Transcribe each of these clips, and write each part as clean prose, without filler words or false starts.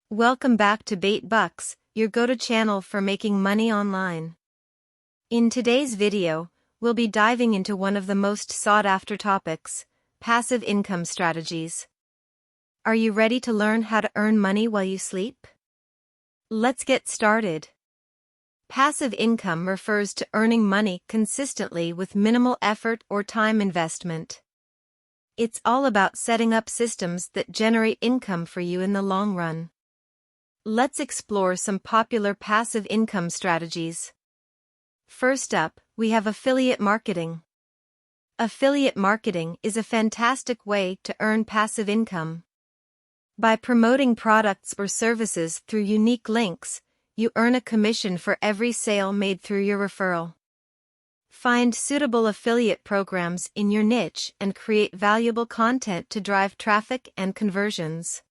Welcome back to Bayt Bucks, your go-to channel for making money online. In today's video, we'll be diving into one of the most sought-after topics, passive income strategies. Are you ready to learn how to earn money while you sleep? Let's get started. Passive income refers to earning money consistently with minimal effort or time investment. It's all about setting up systems that generate income for you in the long run. Let's explore some popular passive income strategies. First up, we have affiliate marketing. Affiliate marketing is a fantastic way to earn passive income. By promoting products or services through unique links, you earn a commission for every sale made through your referral. Find suitable affiliate programs in your niche and create valuable content to drive traffic and conversions.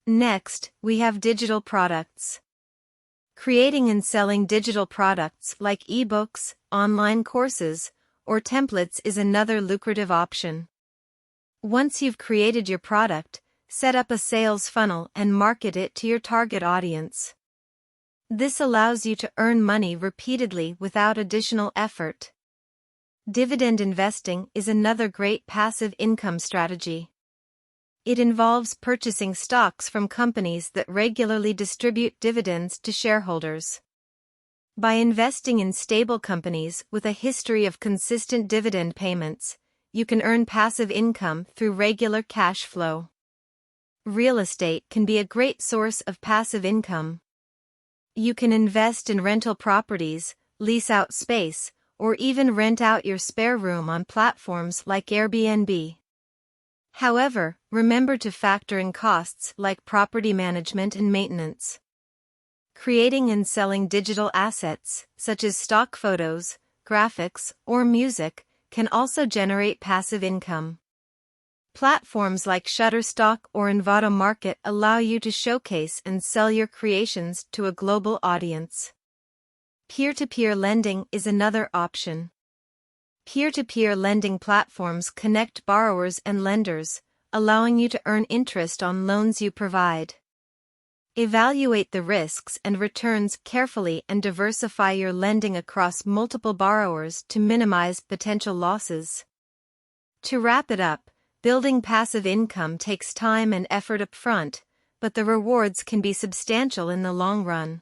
Next, we have digital products. Creating and selling digital products like ebooks, online courses, or templates is another lucrative option. Once you've created your product, set up a sales funnel and market it to your target audience. This allows you to earn money repeatedly without additional effort. Dividend investing is another great passive income strategy. It involves purchasing stocks from companies that regularly distribute dividends to shareholders. By investing in stable companies with a history of consistent dividend payments, you can earn passive income through regular cash flow. Real estate can be a great source of passive income. You can invest in rental properties, lease out space, or even rent out your spare room on platforms like Airbnb. However, remember to factor in costs like property management and maintenance. Creating and selling digital assets, such as stock photos, graphics, or music, can also generate passive income. Platforms like Shutterstock or Envato Market allow you to showcase and sell your creations to a global audience. Peer-to-peer lending is another option. Peer-to-peer lending platforms connect borrowers and lenders, allowing you to earn interest on loans you provide. Evaluate the risks and returns carefully and diversify your lending across multiple borrowers to minimize potential losses. To wrap it up, building passive income takes time and effort upfront, but the rewards can be substantial in the long run.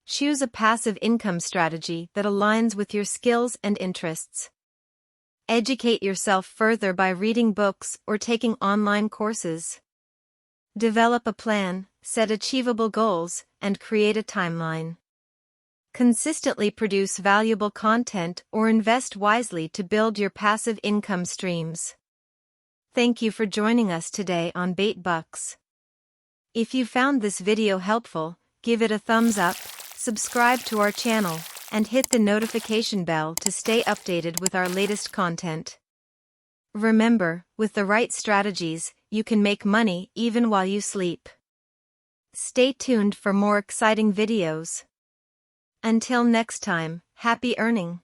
Choose a passive income strategy that aligns with your skills and interests. Educate yourself further by reading books or taking online courses. Develop a plan, set achievable goals, and create a timeline. Consistently produce valuable content or invest wisely to build your passive income streams. Thank you for joining us today on Bayt Bucks. If you found this video helpful, give it a thumbs up, subscribe to our channel, and hit the notification bell to stay updated with our latest content. Remember, with the right strategies, you can make money even while you sleep. Stay tuned for more exciting videos. Until next time, happy earning!